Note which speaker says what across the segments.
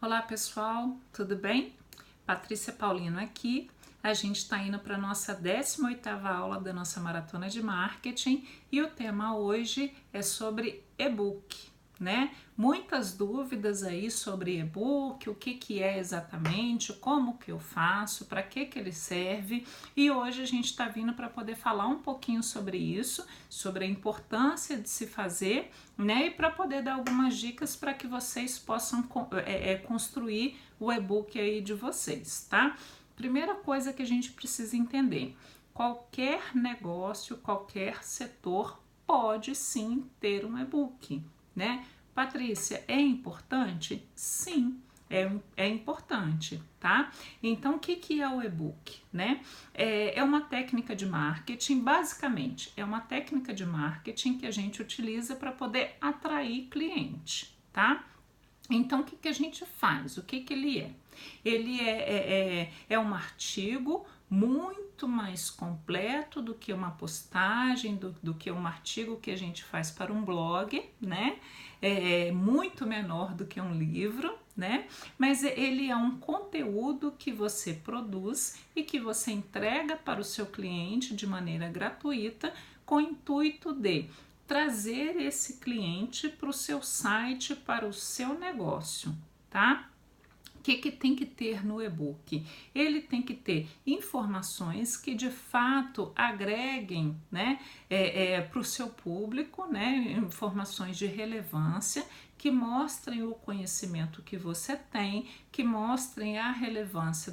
Speaker 1: Olá pessoal, tudo bem? Patrícia Paulino aqui. A gente está indo para a nossa 18ª aula da nossa maratona de marketing e o tema hoje é sobre e-book, né? Muitas dúvidas aí sobre e-book, o que é exatamente, como que eu faço, para que ele serve, e hoje a gente está vindo para poder falar um pouquinho sobre isso, sobre a importância de se fazer, né? E para poder dar algumas dicas para que vocês possam construir o e-book aí de vocês, tá? Primeira coisa que a gente precisa entender: qualquer negócio, qualquer setor pode sim ter um e-book, né? Patrícia, é importante? Sim, é importante, tá? Então, o que é o e-book, né? É uma técnica de marketing, basicamente, é uma técnica de marketing que a gente utiliza para poder atrair cliente, tá? Então, o que a gente faz? O que ele é? Ele é um artigo muito mais completo do que uma postagem, do que um artigo que a gente faz para um blog, né? É muito menor do que um livro, né? Mas ele é um conteúdo que você produz e que você entrega para o seu cliente de maneira gratuita, com o intuito de trazer esse cliente para o seu site, para o seu negócio, tá? O que tem que ter no e-book? Ele tem que ter informações que de fato agreguem, né, para o seu público, né, informações de relevância, que mostrem o conhecimento que você tem, que mostrem a relevância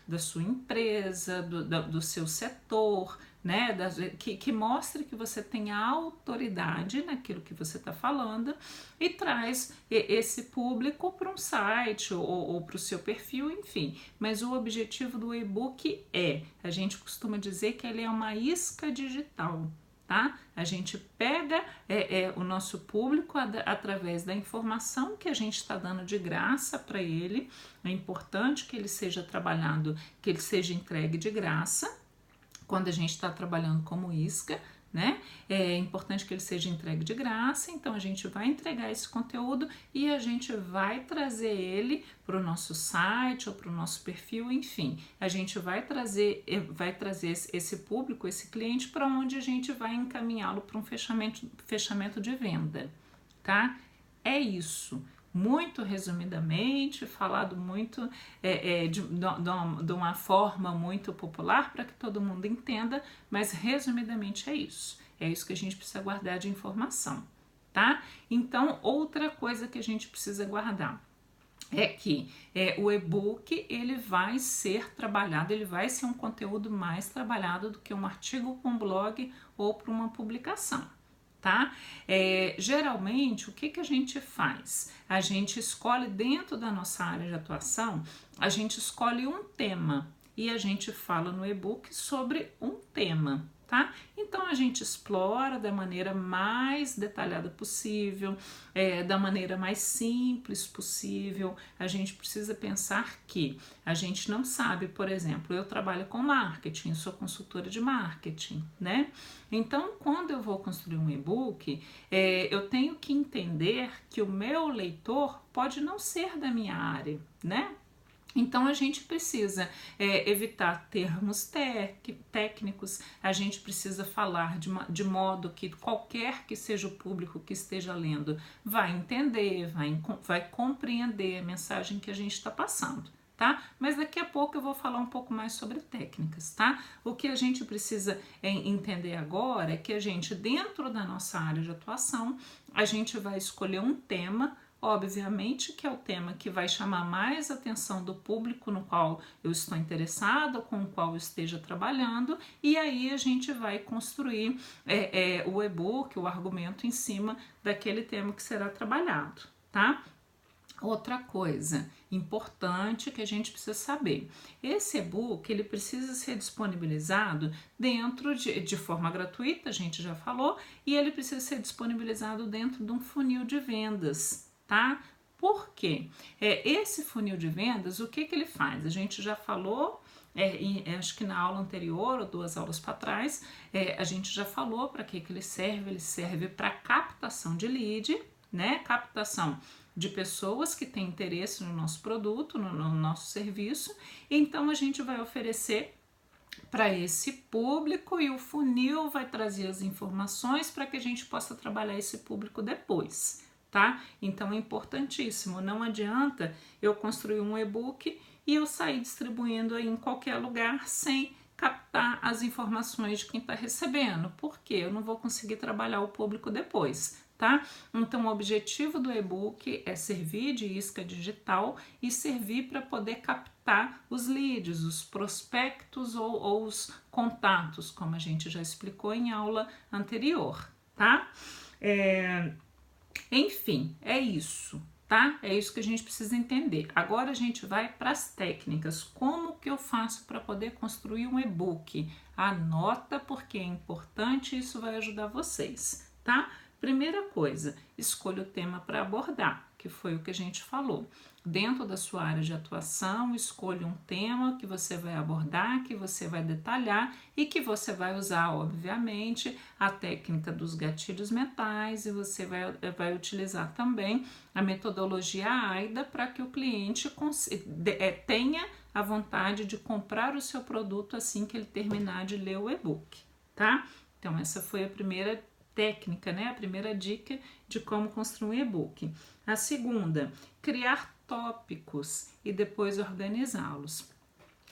Speaker 1: da sua empresa, do seu setor, né, que mostre que você tem autoridade naquilo que você está falando e traz esse público para um site ou para o seu perfil, enfim. Mas o objetivo do e-book a gente costuma dizer que ele é uma isca digital, tá? A gente pega o nosso público através da informação que a gente está dando de graça para ele. É importante que ele seja trabalhado, que ele seja entregue de graça quando a gente está trabalhando como isca, né? É importante que ele seja entregue de graça, então a gente vai entregar esse conteúdo e a gente vai trazer ele para o nosso site ou para o nosso perfil, enfim, a gente vai trazer esse público, esse cliente, para onde a gente vai encaminhá-lo para um fechamento de venda, tá? É isso. Muito resumidamente, falado muito de uma forma muito popular para que todo mundo entenda, mas resumidamente é isso. É isso que a gente precisa guardar de informação, tá? Então, outra coisa que a gente precisa guardar é que o e-book ele vai ser trabalhado, ele vai ser um conteúdo mais trabalhado do que um artigo para um blog ou para uma publicação. Tá? Geralmente, o que a gente faz? A gente escolhe dentro da nossa área de atuação, a gente escolhe um tema e a gente fala no e-book sobre um tema, tá? Então a gente explora da maneira mais detalhada possível, da maneira mais simples possível. A gente precisa pensar que a gente não sabe, por exemplo, eu trabalho com marketing, sou consultora de marketing, né? Então, quando eu vou construir um e-book, eu tenho que entender que o meu leitor pode não ser da minha área, né? Então, a gente precisa evitar termos técnicos, a gente precisa falar de modo que qualquer que seja o público que esteja lendo vai entender, vai compreender a mensagem que a gente está passando, tá? Mas daqui a pouco eu vou falar um pouco mais sobre técnicas, tá? O que a gente precisa entender agora é que a gente, dentro da nossa área de atuação, a gente vai escolher um tema, obviamente que é o tema que vai chamar mais atenção do público no qual eu estou interessado, com o qual eu esteja trabalhando, e aí a gente vai construir o e-book, o argumento em cima daquele tema que será trabalhado, tá? Outra coisa importante que a gente precisa saber: esse e-book ele precisa ser disponibilizado dentro de forma gratuita, a gente já falou, e ele precisa ser disponibilizado dentro de um funil de vendas, tá? Por quê? Esse funil de vendas, o que ele faz? A gente já falou, acho que na aula anterior ou 2 aulas para trás, a gente já falou para que ele serve para captação de lead, né? Captação de pessoas que têm interesse no nosso produto, no nosso serviço, então a gente vai oferecer para esse público e o funil vai trazer as informações para que a gente possa trabalhar esse público depois, tá? Então é importantíssimo, não adianta eu construir um e-book e eu sair distribuindo aí em qualquer lugar sem captar as informações de quem está recebendo, porque eu não vou conseguir trabalhar o público depois, tá? Então o objetivo do e-book é servir de isca digital e servir para poder captar os leads, os prospectos ou os contatos, como a gente já explicou em aula anterior, tá? Enfim, é isso, tá? É isso que a gente precisa entender. Agora a gente vai para as técnicas. Como que eu faço para poder construir um e-book? Anota porque é importante, isso vai ajudar vocês, tá? Primeira coisa, escolha o tema para abordar, que foi o que a gente falou. Dentro da sua área de atuação, escolha um tema que você vai abordar, que você vai detalhar e que você vai usar, obviamente, a técnica dos gatilhos mentais e você vai utilizar também a metodologia AIDA para que o cliente tenha a vontade de comprar o seu produto assim que ele terminar de ler o e-book, tá? Então, essa foi a primeira técnica, né? A primeira dica de como construir um e-book. A segunda, criar tópicos e depois organizá-los.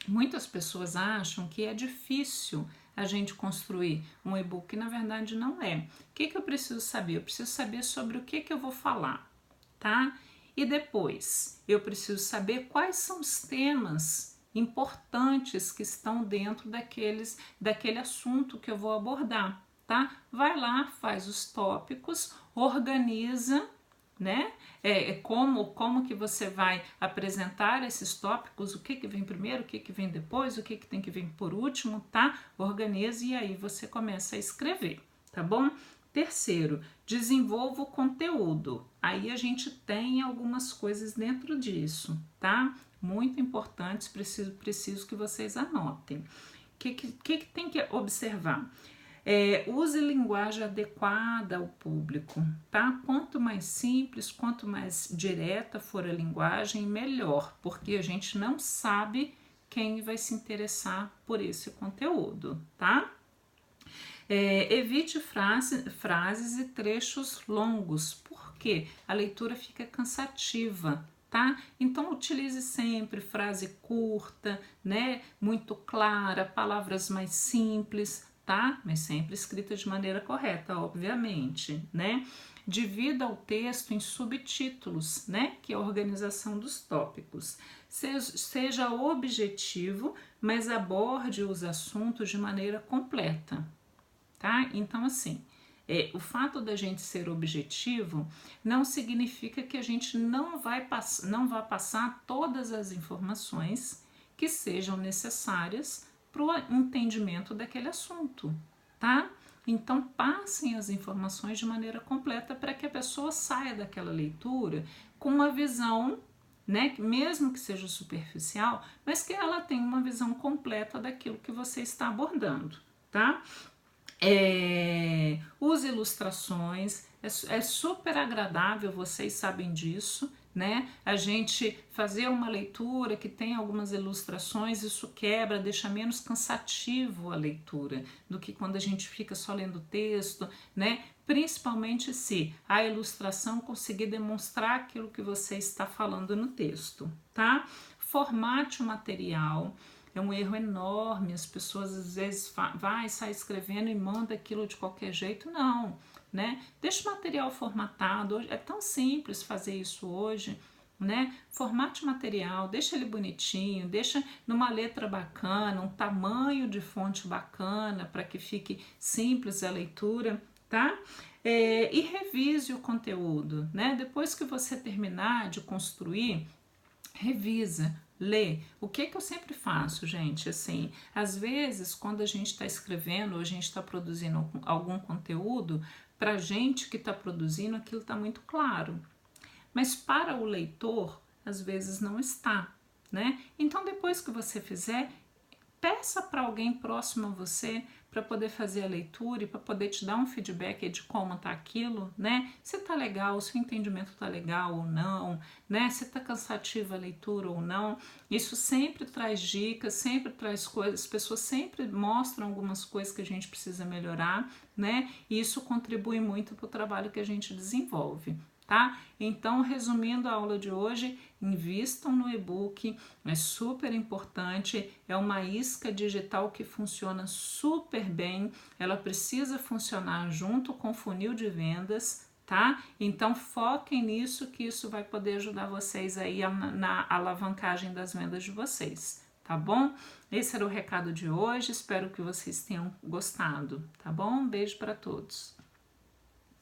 Speaker 1: Muitas pessoas acham que é difícil a gente construir um e-book, na verdade não é. O que eu preciso saber? Eu preciso saber sobre o que eu vou falar, tá? E depois, eu preciso saber quais são os temas importantes que estão dentro daquele assunto que eu vou abordar, tá? Vai lá, faz os tópicos, organiza, né? Como que você vai apresentar esses tópicos, o que vem primeiro, o que vem depois, o que tem que vir por último, tá? Organize e aí você começa a escrever, tá bom? Terceiro, desenvolva o conteúdo. Aí a gente tem algumas coisas dentro disso, tá? Muito importantes, preciso que vocês anotem. O que tem que observar? Use linguagem adequada ao público, tá? Quanto mais simples, quanto mais direta for a linguagem, melhor, porque a gente não sabe quem vai se interessar por esse conteúdo, tá? Evite frases e trechos longos, porque a leitura fica cansativa, tá? Então utilize sempre frase curta, né? Muito clara, palavras mais simples, tá? Mas sempre escrita de maneira correta, obviamente, né? Divida o texto em subtítulos, né? Que é a organização dos tópicos. Seja objetivo, mas aborde os assuntos de maneira completa, tá? Então, assim, o fato da gente ser objetivo não significa que a gente não vá passar todas as informações que sejam necessárias para o entendimento daquele assunto, tá? Então, passem as informações de maneira completa para que a pessoa saia daquela leitura com uma visão, né, mesmo que seja superficial, mas que ela tenha uma visão completa daquilo que você está abordando, tá? Use ilustrações, é super agradável, vocês sabem disso, né? A gente fazer uma leitura que tem algumas ilustrações, isso quebra, deixa menos cansativo a leitura do que quando a gente fica só lendo o texto, né? Principalmente se a ilustração conseguir demonstrar aquilo que você está falando no texto, tá? Formate o material. É um erro enorme, as pessoas às vezes sai escrevendo e manda aquilo de qualquer jeito, não, né? Deixa o material formatado, é tão simples fazer isso hoje, né? Formate o material, deixa ele bonitinho, deixa numa letra bacana, um tamanho de fonte bacana para que fique simples a leitura, tá? E revise o conteúdo, né? Depois que você terminar de construir, revisa, lê. O que eu sempre faço, gente? Assim, às vezes, quando a gente está escrevendo ou a gente está produzindo algum conteúdo, para a gente que está produzindo, aquilo está muito claro. Mas para o leitor, às vezes não está, né? Então, depois que você fizer, peça para alguém próximo a você para poder fazer a leitura e para poder te dar um feedback de como tá aquilo, né? Se tá legal, se o entendimento tá legal ou não, né? Se tá cansativa a leitura ou não. Isso sempre traz dicas, sempre traz coisas, as pessoas sempre mostram algumas coisas que a gente precisa melhorar, né? E isso contribui muito para o trabalho que a gente desenvolve. Tá? Então, resumindo a aula de hoje, invistam no e-book, é super importante, é uma isca digital que funciona super bem, ela precisa funcionar junto com o funil de vendas, tá? Então, foquem nisso, que isso vai poder ajudar vocês aí na alavancagem das vendas de vocês, tá bom? Esse era o recado de hoje, espero que vocês tenham gostado, tá bom? Um beijo para todos.